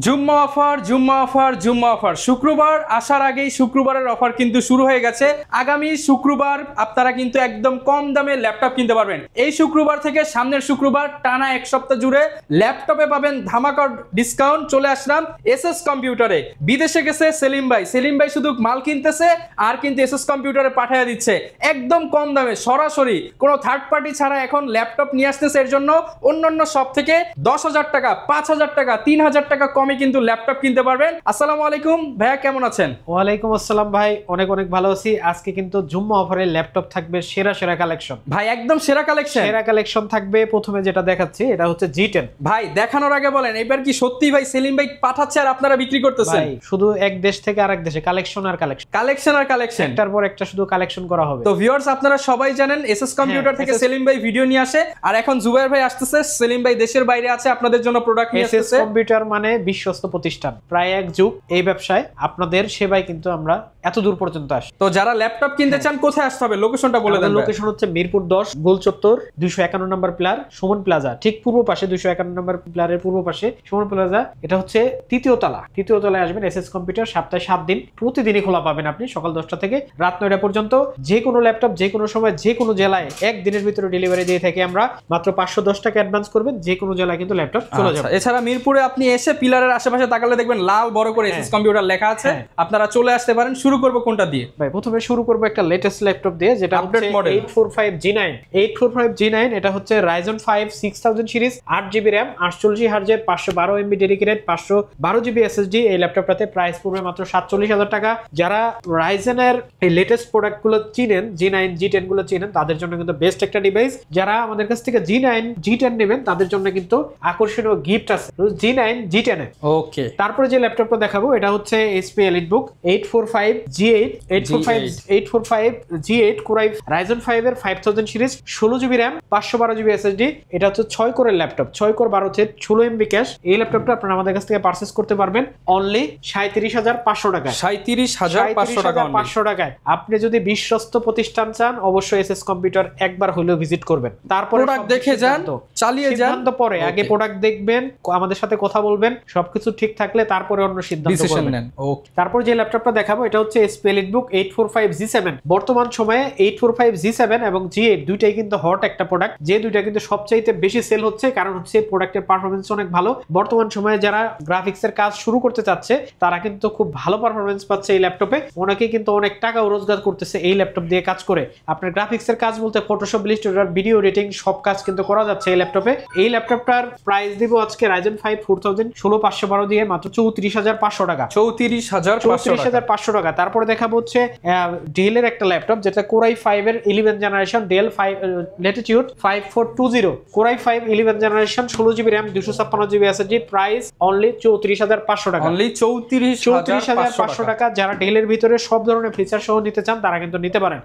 জুম্মা offer শুক্রবার আসার আগেই শুক্রবারের অফার কিন্তু শুরু হয়ে গেছে। আগামী শুক্রবার আপনারা কিন্তু একদম কম দামে ল্যাপটপ কিনতে পারবেন। এই শুক্রবার থেকে সামনের শুক্রবার টানা এক সপ্তাহ জুড়ে ল্যাপটপে পাবেন ধামাকা ডিসকাউন্ট। চলে আসলাম এসএস কম্পিউটারে। বিদেশে গেছে সেলিম ভাই শুধু মাল কিনতেছে আর কিন্তু এসএস কম্পিউটারে পাঠিয়ে দিচ্ছে একদম কম দামে, সরাসরি কোনো থার্ড পার্টি ছাড়া এখন ল্যাপটপ নিয়ে আসতেছে। এর জন্য অন্যান্য সব থেকে 10,000 টাকা, 5,000 টাকা, 3,000 টাকা কমে কিন্তু ল্যাপটপ কিনতে পারবেন। আসসালামু আলাইকুম ভাইয়া, কেমন আছেন? ওয়ালাইকুম আসসালাম ভাই, অনেক ভালো আছি। আজকে কিন্তু জুম্মা অফারে ল্যাপটপ থাকবে সেরা কালেকশন ভাই, একদম সেরা কালেকশন থাকবে। প্রথমে যেটা দেখাচ্ছি এটা হচ্ছে G10 ভাই। দেখানোর আগে বলেন, এবার কি সত্যি ভাই সেলিম ভাই পাঠাচ্ছে আর আপনারা বিক্রি করতেছেন? ভাই শুধু এক দেশ থেকে আরেক দেশে কালেকশন একটার পর একটা শুধু কালেকশন করা হবে। তো ভিউয়ার্স, আপনারা সবাই জানেন এসএস কম্পিউটার থেকে সেলিম ভাই ভিডিও নিয়ে আসে, আর এখন জুবাইর ভাই আসতেছে। সেলিম ভাই দেশের বাইরে আছে, আপনাদের জন্য প্রোডাক্ট নিয়ে আসতেছে। এসএস কম্পিউটার মানে বিশ্বস্ত প্রতিষ্ঠান, প্রায় এক যুগ এই ব্যবসায়। আপনাদের সেবায় কিন্তু আমরা এত দূর পর্যন্ত আসি। তো যারা ল্যাপটপ কিনতে চান কোথায় আসতে হবে, লোকেশনটা বলে দেন। লোকেশন হচ্ছে মিরপুর 10 গোল চত্বর 251 নম্বর পিলার সুমন প্লাজা, ঠিক পূর্ব পাশে 251 নম্বর পিলারের পূর্ব পাশে সুমন প্লাজা। এটা হচ্ছে তৃতীয় তলায় আসবেন। এসএস কম্পিউটার সপ্তাহে 7 দিন প্রতিদিনই খোলা পাবেন আপনি, সকাল 10টা থেকে রাত 9টা পর্যন্ত। যে কোনো ল্যাপটপ যে কোনো সময় যে কোনো জেলায় একদিনের ভিতরে ডেলিভারি দিয়ে থাকি আমরা। মাত্র 510 টাকা অ্যাডভান্স করবেন, যে কোনো জেলায় কিন্তু ল্যাপটপ চলে যাবে। এছাড়া মিরপুরে আপনি এসে পিলারের আশেপাশে তাকালে দেখবেন লাল বড় করে এসএস কম্পিউটার লেখা আছে। আপনারা চলে আসতে পারেন। শুরু করব কোনটা দিয়ে? ভাই প্রথমে শুরু করব একটা লেটেস্ট ল্যাপটপ দিয়ে, যেটা আপডেট মডেল 845G9। এটা হচ্ছে Ryzen 5 6000 series, 8GB RAM, 48 Hz, 512 MB dedicated, 512GB SSD। এই ল্যাপটপটাতে প্রাইস পড়বে মাত্র 47,000 টাকা। যারা Ryzen এর এই লেটেস্ট প্রোডাক্টগুলো চিনেন, G9 G10 গুলো চিনেন, তাদের জন্য কিন্তু বেস্ট একটা ডিভাইস। যারা আমাদের কাছ থেকে G9 G10 নেবেন তাদের জন্য কিন্তু আকর্ষণীয় গিফট আছে G9 G10 এ। ওকে, তারপরে যে ল্যাপটপটা দেখাবো এটা হচ্ছে HP EliteBook 845G8 Core i Ryzen 5 এর 5000 series, 16GB RAM, 512GB SSD। এটা হচ্ছে 6 কোরের ল্যাপটপ, 6 কোর 12 চেক, 16 MB ক্যাশ। এই ল্যাপটপটা আপনারা আমাদের কাছ থেকে পারচেজ করতে পারবেন অনলি 37,500 টাকায়। 37,500 টাকায়। আপনি যদি বিশ্বস্ত প্রতিষ্ঠান চান, অবশ্যই এসএস কম্পিউটার একবার হলেও ভিজিট করবেন। তারপরে প্রোডাক্ট দেখে যান, চালিয়ে যান। পরে আগে প্রোডাক্ট দেখবেন, আমাদের সাথে কথা বলবেন, সবকিছু ঠিক থাকলে তারপরে অন্য সিদ্ধান্ত নেন। তারপর যে ল্যাপটপটা দেখাবো এটা হচ্ছে HP EliteBook 845G7। বর্তমান সময়ে 845G7 এবং G8 দুইটাই কিন্তু হট একটা প্রোডাক্ট, যে দুইটা কিন্তু সবচাইতে বেশি সেল হচ্ছে, কারণ হচ্ছে প্রোডাক্টের পারফরম্যান্স অনেক ভালো। বর্তমান সময়ে যারা গ্রাফিক্সের কাজ শুরু করতে চাচ্ছে তারা কিন্তু খুব ভালো পারফরম্যান্স পাচ্ছে এই ল্যাপটপে। অনেকেই কিন্তু অনেক টাকা রোজগার করতেছে এই ল্যাপটপ দিয়ে কাজ করে। আপনার গ্রাফিক্সের কাজ বলতে ফটোশপ, ইলাস্ট্রেটর, ভিডিও এডিটিং সব কাজ কিন্তু করা যাচ্ছে এই ল্যাপটপে। এই ল্যাপটপটার প্রাইস দিব আজকে Ryzen 5 4000 16512 দিয়ে মাত্র 34,500 টাকা। 34,500 টাকা। তারপরে দেখাবো হচ্ছে ডেল এর একটা ল্যাপটপ, যেটা Core i5 এর 11 generation, Dell Latitude 5420 Core i5 11 generation, 16GB RAM, 256GB SSD। Price only 34,500 টাকা। অনলি 34,500 টাকা। যারা ডেলের ভিতরে সব ধরনের ফিচার সহ নিতে চান তারা কিন্তু নিতে পারেন।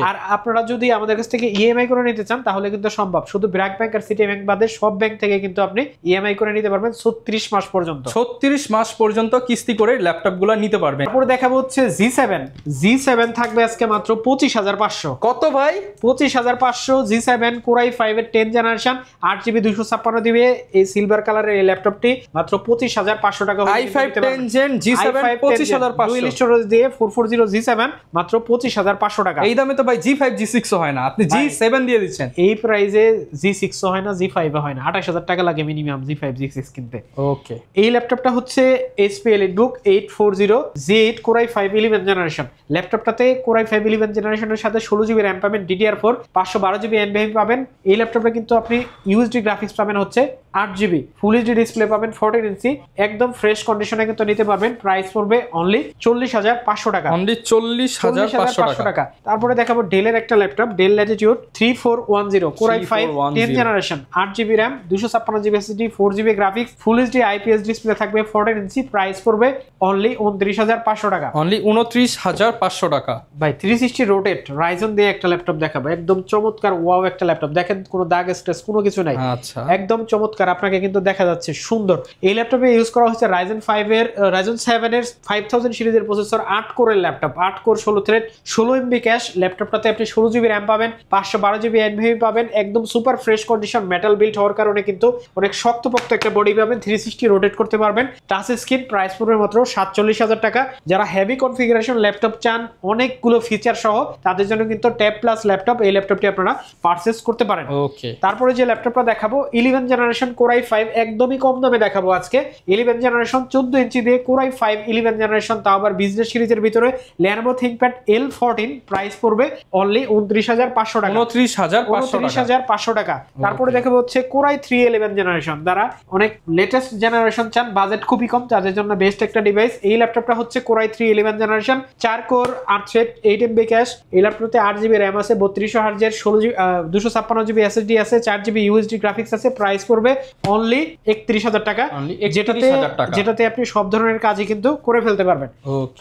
আর আপনারা যদি আমাদের কাছ থেকে ইএমআই করে নিতে চান তাহলে কিন্তু সম্ভব। শুধু ব্র্যাক ব্যাংক আর সিটি ব্যাংক বাদে সব ব্যাংক থেকে কিন্তু আপনি ইএমআই করে নিতে পারবেন 36 মাস পর্যন্ত। 36 মাস পর্যন্ত কিস্তি করে ল্যাপটপগুলো নিতে পারবেন। তারপর দেখাবো হচ্ছে G7 থাকবে আজকে মাত্র 25,500। কত ভাই? 25,500 G7 Core i5 এর 10 জেনারেশন, 8GB 256GB। এই সিলভার কালারের এই ল্যাপটপটি মাত্র 25,500 টাকা। i5 10 Gen G7 25,500 দুই স্টোরেজ দিয়ে 440 G7 মাত্র 25,500 টাকা। এই দামে তো ভাই G5 G6 হয় না, আপনি G7 দিয়ে দিচ্ছেন। এই প্রাইসে G6 হয় না, G5 হয় না। 28,000 টাকা লাগে মিনিমাম G5 G6 কিনতে। ওকে, এই ল্যাপটপটা হচ্ছে HP EliteBook 840G8 Core i5 11 generation. ল্যাপটপটাতে Core i5 11 জেনারেশনের সাথে 16GB RAM পাবেন, DDR4, 512GB NVMe পাবেন। এই ল্যাপটপটা কিন্তু আপনি USD গ্রাফিক্স পাবেন হচ্ছে 8GB, ফুল এইচডি ডিসপ্লে পাবেন 14 ইঞ্চি, একদম ফ্রেশ কন্ডিশনে কিন্তু নিতে পারবেন। প্রাইস পড়বে অনলি 40,500 টাকা। অনলি 40,500 টাকা। তারপরে দেখাবো ডেলের একটা laptop, Dell Latitude 3410 Core i5 10 generation, 8GB RAM, 256GB SSD, 4GB graphics, full HD IPS display থাকবে 14 ইঞ্চি। প্রাইস পড়বে অনলি 29,500 টাকা। অনলি 29,500 টাকা। ভাই 360 রোটেট Ryzen দিয়ে একটা ল্যাপটপ দেখাবো, একদম চমৎকার ওয়াও একটা ল্যাপটপ। দেখেন কোনো দাগ স্ক্র্যাচ কোনো কিছু নাই, একদম চমৎকার চমৎকার আপনাকে কিন্তু দেখা যাচ্ছে সুন্দর। এই ল্যাপটপে ইউজ করা হচ্ছে Ryzen 7 এর 5000 সিরিজের প্রসেসর, 8 কোরের laptop, 8 core 16 thread, 16 MB cache. ল্যাপটপটাতে আপনি 16 GB RAM পাবেন, 512 GB NVMe পাবেন, একদম super fresh condition, metal build হওয়ার কারণে কিন্তু অনেক শক্তপোক্ত একটা বডি পাবেন, 360 রোটেট করতে পারবেন। টাচ স্ক্রিন, প্রাইস পড়বে মাত্র 47,000 টাকা। যারা হেভি কনফিগারেশন ল্যাপটপ চান অনেকগুলো ফিচার সহ, তাদের জন্য কিন্তু ট্যাব প্লাস ল্যাপটপ, এই ল্যাপটপটি আপনারা পারচেজ করতে পারেন। ওকে, তারপরে যে ল্যাপটপটা দেখাবো 11 জেনারেশন Core i5, একদমই কম দামে দেখাবো আজকে। 11 জেনারেশন 14 ইঞ্চি দিয়ে Core i5 11 জেনারেশন, তাও আবার বিজনেস সিরিজের ভিতরে Lenovo ThinkPad L14, প্রাইস পড়বে অনলি 29,500 টাকা। 29,500 টাকা। তারপরে দেখাবো হচ্ছে Core i3 11 জেনারেশন, যারা অনেক লেটেস্ট জেনারেশন চান, বাজেট খুবই কম, তাদের জন্য বেস্ট একটা ডিভাইস। এই ল্যাপটপটা হচ্ছে Core i3 11 generation, 4 core 8 thread 8 MB cache. এই ল্যাপটপে 8 GB RAM আছে, 3200 Hz এর 256 GB SSD আছে, 4 GB USD গ্রাফিক্স আছে, প্রাইস পড়বে অনলি 31,000 টাকা, যেটাতে আপনি সব ধরনের কাজই কিন্তু করে ফেলতে পারবেন।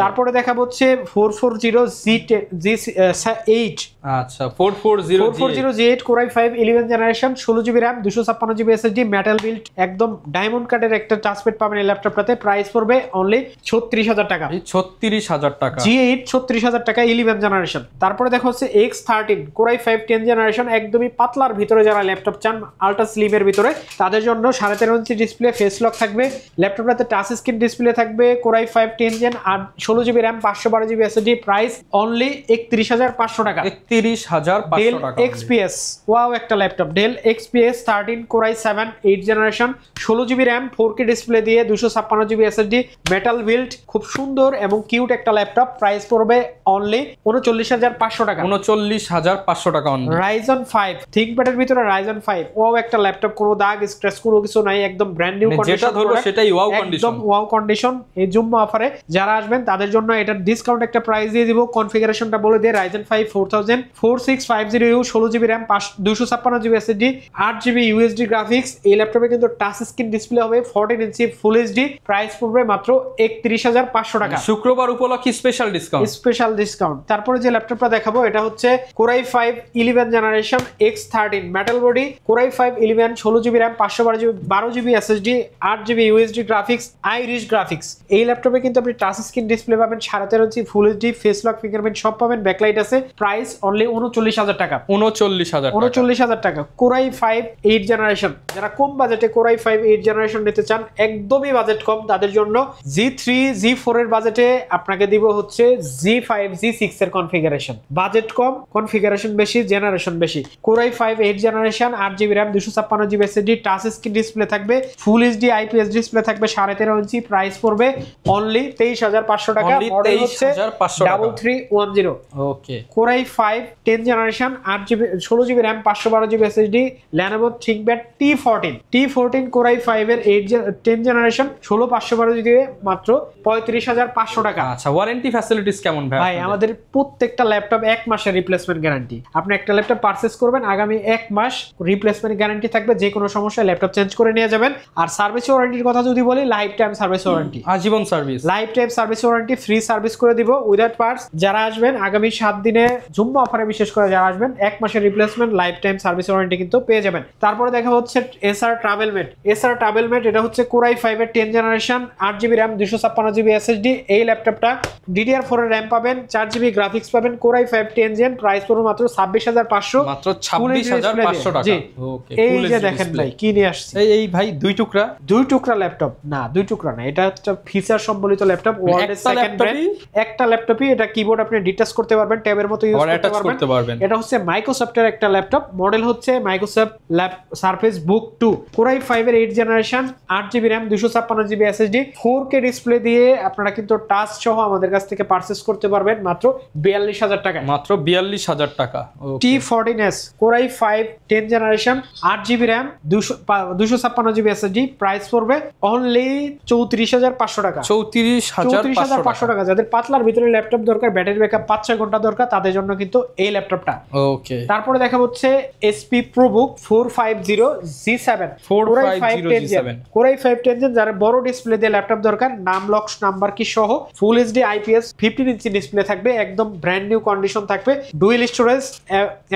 তারপরে দেখাবো হচ্ছে 440G8, আচ্ছা 440G8 Core i5 11 generation, 16 GB RAM, 256 GB SSD, metal build, একদম ডায়মন্ড কাটের একটা টাচপ্যাড পাবেন এই ল্যাপটপটাতে, প্রাইস পড়বে অনলি 36,000 টাকা। 36,000 টাকা G8 36,000 টাকা 11 জেনারেশন। তারপরে দেখো হচ্ছে X13 Core i5 10 জেনারেশন, একদমই পাতলার ভিতরে যারা ল্যাপটপ চান, আলট্রা স্লিমের ভিতরে, তাদের জন্য 13.5 ইঞ্চি ডিসপ্লে, ফেস লক থাকবে, ল্যাপটপটাতে টাচ স্ক্রিন ডিসপ্লে থাকবে, Core i5 10 জেন, আর 16 GB RAM, 512 GB SSD, price only 31,500 টাকা। 31,500 টাকা। XPS, ওয়াও একটা laptop, Dell XPS 13 Core i7 8 generation, 16 GB RAM, 4K display দিয়ে, 256 GB SSD, মেটাল বিল্ড, খুব সুন্দর এবং cute একটা ল্যাপটপ, প্রাইস পড়বে অনলি 39,500 টাকা। 39,500 টাকা অনলি। Ryzen 5 ThinkPad এর ভিতরে Ryzen 5, ওয়াও একটা ল্যাপটপ, কোনো দাগ স্ক্র্যাচ কোনো কিছু নাই, একদম ব্র্যান্ড নিউ কন্ডিশন, যেটা ধরবো সেটাই ওয়াও কন্ডিশন, একদম ওয়াও কন্ডিশন। এই জুম্মা অফারে যারা আসবেন তাদের জন্য এটার ডিসকাউন্ট একটা প্রাইস দিয়ে দিব। কনফিগারেশনটা বলে দিয়ে, Ryzen 5 4000 4650U, 16 GB RAM, 256 GB SSD, 8 GB USD graphics. এই ল্যাপটপে কিন্তু টাচ স্ক্রিন ডিসপ্লে হবে, 14 ইঞ্চি ফুল এইচডি, প্রাইস পড়বে মাত্র 31,500 টাকা। শুক্রবার উপলক্ষে স্পেশাল ডিসকাউন্ট। তারপরে যে ল্যাপটপটা দেখাবো এটা হচ্ছে Core i5 11 generation X13 metal body, Core i5 11 16 GB RAM, 512 GB SSD, 8 GB USD graphics, Iris graphics. এই ল্যাপটপে কিন্তু আপনি টাচ স্ক্রিন ডিসপ্লে পাবেন, 13.5 inch full HD, face lock, fingerprint সব পাবেন, ব্যাকলাইট আছে, প্রাইস অনলি 39,000 টাকা। 39,000 টাকা। Core i5 8 জেনারেশন, যারা কম বাজেটে Core i5 8 জেনারেশন নিতে চান, একদমই বাজেট কম, তাদের জন্য G3 G4 এর বাজেটে আপনাকে দিব হচ্ছে G5 G6 এর কনফিগারেশন। বাজেট কম, কনফিগারেশন বেশি, জেনারেশন বেশি। Core i5 8 generation, 8 GB RAM, 256 GB SSD, touch screen display থাকবে, ফুল এইচডি IPS ডিসপ্লে থাকবে, 13.5 ইঞ্চি, প্রাইস পড়বে অনলি 23,500 টাকা। মডেল হচ্ছে 3310। ওকে। Core i5 10 generation, 8 GB 16 GB RAM, 512 GB SSD, Lenovo ThinkPad T14 Core i5 এর 10 generation, 16512 দিয়ে মাত্র 35,500 টাকা। আচ্ছা, ওয়ারেন্টি ফ্যাসিলিটিস কেমন ভাই? আমাদের প্রত্যেকটা ল্যাপটপ 1 মাসের রিপ্লেসমেন্ট গ্যারান্টি। আপনি একটা ল্যাপটপ পারচেজ করবেন, আগামী 1 মাস রিপ্লেসমেন্ট গ্যারান্টি থাকবে, যে কোনো সমস্যায় ল্যাপটপ চেঞ্জ করে নিয়ে যাবেন। আর সার্ভিস ওয়ারেন্টির কথা যদি বলি, লাইফ টাইম সার্ভিস ওয়ারেন্টি, আজীবন service, life time service warranty, free service করে দিব উইদাউট পার্টস। যারা আসবেন আগামী 7 দিনে জুম্মা অফারে, বিশেষ করে যারা আসবেন, 1 মাসের replacement, life time service warranty কিন্তু পেয়ে যাবেন। তারপরে দেখা হচ্ছে Acer Travelmate, এটা হচ্ছে Core i5 এর 10 generation, 8 GB RAM, 256 GB SSD। এই ল্যাপটপটা DDR4 এর RAM পাবেন, 4 GB গ্রাফিক্স পাবেন, Core i5 10 জেন, প্রাইস পড়বে মাত্র 26,500, মাত্র 26,500 টাকা। ওকে, এই যে দেখেন ভাই কি নিয়ে আসছে, এই ভাই দুই টুকরা ল্যাপটপ না, দুই টুকরা না, এটা একটা ফিচার সম্বলিত ল্যাপটপ, ওয়ার্ল্ডের সেকেন্ড ব্র্যান্ড। একটা ল্যাপটপই, এটা কিবোর্ড আপনি ডিটাচ করতে পারবেন, ট্যাবের মতো ইউজ করতে পারবেন। এটা হচ্ছে মাইক্রোসফটের একটা ল্যাপটপ, মডেল হচ্ছে মাইক্রোসফট সারফেস বুক 2, Core i5 এর 8 generation, 8 GB RAM, 256 GB SSD, 4K display দিয়ে আপনারা কিন্তু টাচ সহ আমাদের কাছ থেকে পারচেজ করতে পারবেন মাত্র 42,000 টাকা। মাত্র 42,000 টাকা। T14s Core i5 10 generation, 8 GB RAM, 256 GB SSD, price পড়বে অনলি 34,500 টাকা। 34,500 টাকা। যাদের পাতলার ভিতরে ল্যাপটপ দরকার, ব্যাটারি ব্যাকআপ 5-6 ঘন্টা দরকার, তাদের জন্য কিন্তু এই ল্যাপটপটা। ওকে। তারপরে দেখা হচ্ছে HP ProBook 450G7, Core i5 10 gen, যারা বড় ডিসপ্লে দিয়ে ল্যাপটপ দরকার, নাম লক নাম্বার কি সহ, ফুল এইচডি IPS 15 ইঞ্চি ডিসপ্লে থাকবে, একদম ব্র্যান্ড নিউ কন্ডিশন থাকবে, ডুয়েল স্টোরেজ,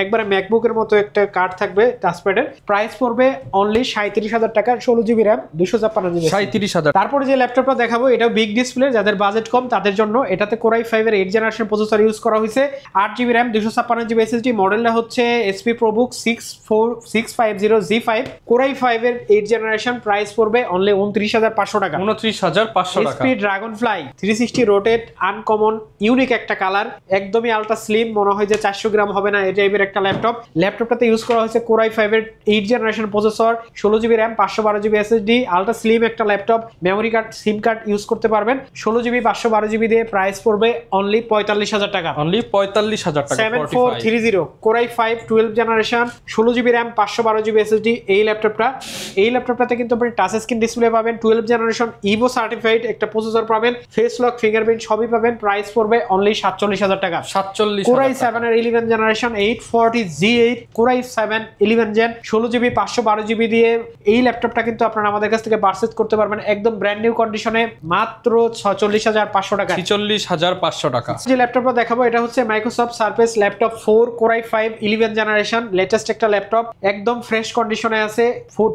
একবারে ম্যাকবুকের মতো একটা কার্ড থাকবে টাচপ্যাডের, প্রাইস পড়বে অনলি অনলি 37,000 টাকা, 16GB RAM 256GB। 37,000। তারপরে যে ল্যাপটপটা দেখাবো এটাও বিগ ডিসপ্লে, যাদের বাজেট কম তাদের জন্য। এটাতে Core i5 এর 8th জেনারেশন প্রসেসর ইউজ করা হয়েছে, 8GB RAM 256GB SSD। মডেলটা হচ্ছে HP ProBook 650G5। Core i5 এর 8th জেনারেশন, প্রাইস পড়বে অনলি 29,500 টাকা। 29,500 টাকা। HP Dragonfly 360 rotate, uncommon unique একটা কালার, একদমই আলট্রা স্লিম, মনে হয় যে 400 গ্রাম হবে না এই টাইপের একটা ল্যাপটপ। ল্যাপটপটাতে ইউজ করা হয়েছে Core i5 এর 8th generation processor, 16GB RAM 512GB SSD, ultra slim একটা ল্যাপটপ। Memory card, sim card use করতে পারবেন। 16GB 512GB দিয়ে প্রাইস পড়বে অনলি 45,000 টাকা। অনলি 45,000 টাকা। 7430 Core i5 12th generation, 16GB RAM 512GB SSD। এই ল্যাপটপটাতে কিন্তু আপনি টাচ স্ক্রিন ডিসপ্লে পাবেন, 12th জেনারেশন ইভো সার্টিফাইড একটা প্রসেসর পাবেন, ফেস লক, ফিঙ্গারপ্রিন্ট সবই পাবেন। প্রাইস পড়বে অনলি 47,000 টাকা। 47,000। Core i7 এর 11th generation 840G8 Core i7 11th gen, 16GB 512GB দিয়ে এই ল্যাপটপটা কিন্তু আপনারা আমাদের কাছ থেকে পারচেজ করতে পারবেন একদম ব্র্যান্ড নিউ কন্ডিশনে মাত্র 46,500 টাকা। 46,500 টাকা। যে ল্যাপটপটা দেখাবো এটা হচ্ছে Microsoft surface laptop 4 Core i5 11th generation, latest একটা ল্যাপটপ, একদম ফ্রেশ কন্ডিশনে আছে,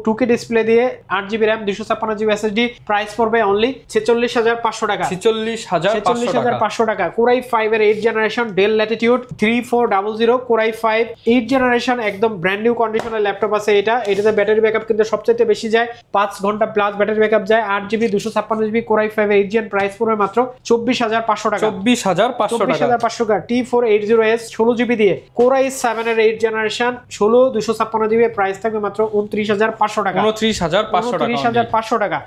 2K ডিসপ্লে দিয়ে, 8GB RAM 256GB SSD। Price পড়বে অনলি 46,500 টাকা। 46,500 টাকা। Core i5 এর 8th generation Dell Latitude 3400 Core i5 8th generation, একদম ব্র্যান্ড নিউ কন্ডিশনের ল্যাপটপ আছে এটা। এটাতে ব্যাটারি ব্যাকআপ কিন্তু সবচেয়ে বেশি যায়, 5 ঘন্টা প্লাস ব্যাটারি ব্যাকআপ যায়। 8GB 256GB Core i5 এর 8th জেন, প্রাইস পড়বে মাত্র 24,500 টাকা। 24,500 টাকা। T480S 16GB দিয়ে Core i7 এর 8th জেনারেশন 16 256GB, প্রাইস থাকবে মাত্র 29,500 টাকা। 29,500 টাকা।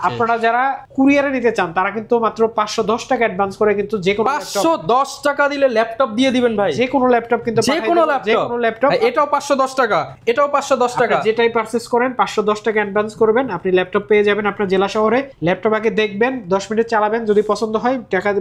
আপনারা যারা কুরিয়ারে নিতে চান তারা কিন্তু মাত্র 510 টাকা অ্যাডভান্স করে কিন্তু যে কোনো 510 টাকা দিলে ল্যাপটপ দিয়ে দিবেন ভাই। যে কোনো ল্যাপটপ কিন্তু যে কোনো ল্যাপটপ, এটাও 510 টাকা, এটাও 510 টাকা। যেটাই পারচেজ করেন 510 টাকা অ্যাডভান্স করবেন, আপনি ল্যাপটপ পেয়ে যাবেন আপনার জেলা শহরে। ল্যাপটপ আগে দেখবেন, 10 মিনিট চালাবেন, যদি পছন্দ হয়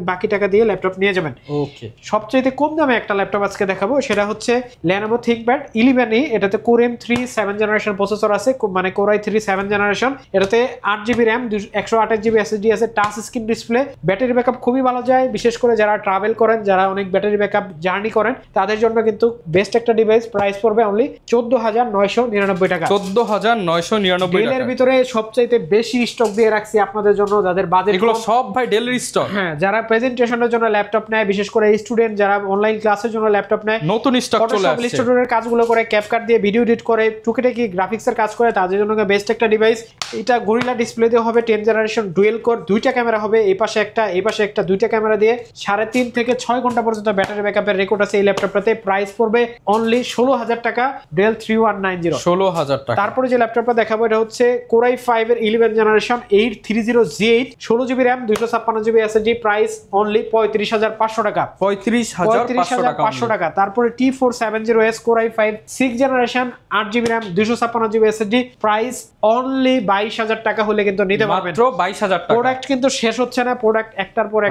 বাকি টাকা দিয়ে ল্যাপটপ নিয়ে যাবেন। ওকে। সবচেয়ে কম দামে একটা ল্যাপটপ আজকে দেখাবো, সেটা হচ্ছে Lenovo ThinkPad 11e। এটাতে Core m3 7th generation processor আছে, মানে Core i3 7th জেনারেশন। এটাতে 8GB RAM 128GB SSD আছে, touch screen display, battery backup খুবই ভালো যায়, বিশেষ করে যারা ট্রাভেল করেন, যারা অনেক ব্যাটারি ব্যাকআপ জার্নি করেন তাদের জন্য কিন্তু বেস্ট একটা ডিভাইস। প্রাইস পড়বে অনলি 14,999 টাকা। 14,999 টাকা। এর ভিতরে সবচাইতে বেশি স্টক দিয়ে রাখছি আপনাদের জন্য, যাদের বাজেট এগুলো সব ভাই ডেলের স্টক। হ্যাঁ, যারা প্রেজেন্টেশনের জন্য ল্যাপটপ নেয়, বিশেষ করে স্টুডেন্ট যারা অনলাইন ক্লাসের জন্য ল্যাপটপ নেয়, নতুন স্টক চলে আসছে। ইলাস্ট্রেটরের কাজগুলো করে, ক্যাপকাট দিয়ে ভিডিও এডিট করে, টুকিটাকি গ্রাফিক্সের কাজ করে, তাদের জন্য বেস্ট একটা ডিভাইস। এটা গরিলা ডিসপ্লে দিয়ে হবে, 10th জেনারেশন ডুয়েল কোর, দুইটা ক্যামেরা হবে, এই পাশে একটা, দুইটা ক্যামেরা দিয়ে 3.5 থেকে 6 ঘন্টা পর্যন্ত ব্যাটারি ব্যাকআপের রেকর্ড আছে এই ল্যাপটপটাতে। প্রাইস পড়বে অনলি 16,000 টাকা। Dell 3190 16,000 টাকা। তারপরে যে ল্যাপটপটা দেখাবো এটা হচ্ছে Core i5 এর 11th generation 830G8 16GB RAM 256GB SSD। Price only 35,500 টাকা। 35,500 টাকা। তারপরে T470S Core i5 6th generation 8GB RAM 256GB SSD। Price only 22,000 টাকা হলে কিন্তু নিতে পারবেন। মাত্র 22,000 টাকা। প্রোডাক্ট কিন্তু শেষ হচ্ছে না, প্রোডাক্ট একটার পর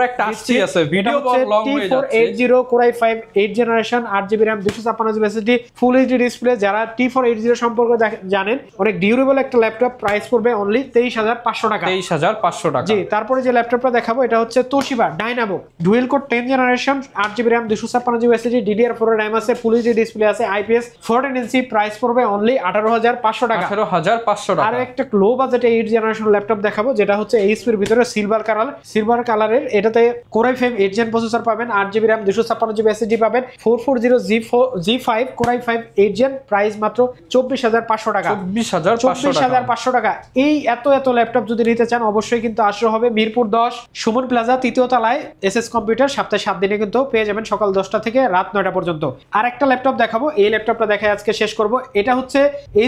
একটা আসছেই আছে। ভিডিও বড় লং হয়ে যাচ্ছে। T480 Core i5 8th generation 8GB RAM 256GB SSD full HD display. যারা T480 সম্পর্কে জানেন, অনেক ডিউরেবল একটা ল্যাপটপ। প্রাইস পড়বে অনলি 23,500 টাকা। 23,500 টাকা। জি, তারপরে যে ল্যাপটপটা দেখাবো এটা হচ্ছে Toshiba Dynamo dual core 10th generation 8GB RAM 256GB SSD DDR4 এর RAM আছে, ফুল এইচডি ডিসপ্লে আছে, IPS 14 ইঞ্চি। প্রাইস পড়বে অনলি 18,500 টাকা। 18,500 টাকা। আর একটা লো বাজেটে 8th জেনারেশন ল্যাপটপ দেখাবো, যেটা হচ্ছে HP এর ভিতরে সিলভার কালারের। এটাতে Core i5 8th gen processor পাবেন, 8GB RAM 256GB SSD পাবেন, 440G5 Core i5 8th gen. Price মাত্র 24,500 টাকা। 24,500 টাকা। এই এত ল্যাপটপ যদি নিতে চান অবশ্যই কিন্তু আসতে হবে মিরপুর 10 সুমন প্লাজা 3য় তলায় SS কম্পিউটার। সপ্তাহে 7 দিনে কিন্তু পেয়ে যাবেন সকাল 10টা থেকে রাত 9টা পর্যন্ত। আর একটা ল্যাপটপ দেখাবো, এই ল্যাপটপটা দেখায় আজকে শেষ করব। এটা হচ্ছে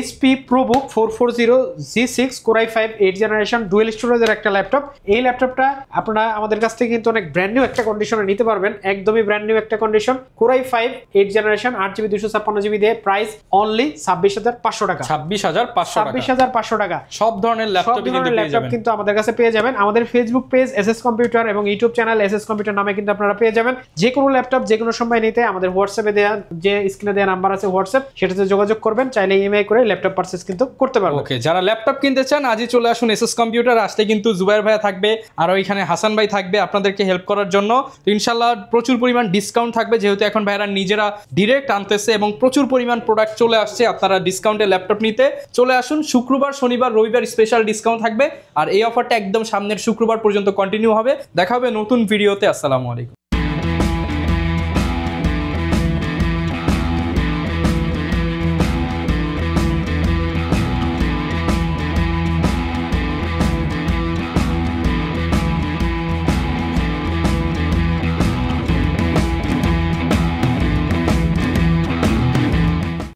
HP ProBook 440G6 Core i5 8th generation dual স্টোরেজের একটা ল্যাপটপ। এই ল্যাপটপটা আপনারা আমাদের কাছ থেকে কিন্তু অনেক ব্র্যান্ড নিউ একটা কন্ডিশনে নিতে পারবেন, একদমই ব্র্যান্ড নিউ একটা condition. Core i5 8th generation 8GB 256GB দিয়ে প্রাইস অনলি 26,500 টাকা। 26,500 টাকা। সব ধরনের ল্যাপটপ কিন্তু আমাদের কাছে পেয়ে যাবেন। আমাদের ফেসবুক পেজ SS কম্পিউটার এবং ইউটিউব চ্যানেল SS কম্পিউটার নামে কিন্তু আপনারা পেয়ে যাবেন। যে কোনো ল্যাপটপ যে কোনো সময় নিতে আমাদের হোয়াটসঅ্যাপে দেওয়া যে স্ক্রিনে দেওয়া নাম্বার আছে হোয়াটসঅ্যাপ, সেটাতে যোগাযোগ করবেন, চাইলে ইএমআই করে ল্যাপটপ পারচেজ কিন্তু করতে পারবেন। ওকে, যারা ল্যাপটপ কিনতে চান আজই চলে আসুন SS কম্পিউটার। আসলে কিন্তু জুবাইর ভাই থাকবে আর ওইখানে হাসান ভাই থাকবে আপনাদেরকে হেল্প করার জন্য। তো ইনশাআল্লাহ প্রচুর পরিমাণ ডিসকাউন্ট থাকবে, যেহেতু এখন ভাইরা নিজেরা ডিরেক্ট আনতেছে এবং প্রচুর পরিমাণ প্রোডাক্ট চলে আসছে। আপনারা ডিসকাউন্টে ল্যাপটপ নিতে চলে আসুন। শুক্রবার, শনিবার, রবিবার স্পেশাল ডিসকাউন্ট থাকবে, আর এই অফারটা একদম সামনের শুক্রবার পর্যন্ত কন্টিনিউ হবে। দেখা হবে নতুন ভিডিওতে। আসসালামু আলাইকুম।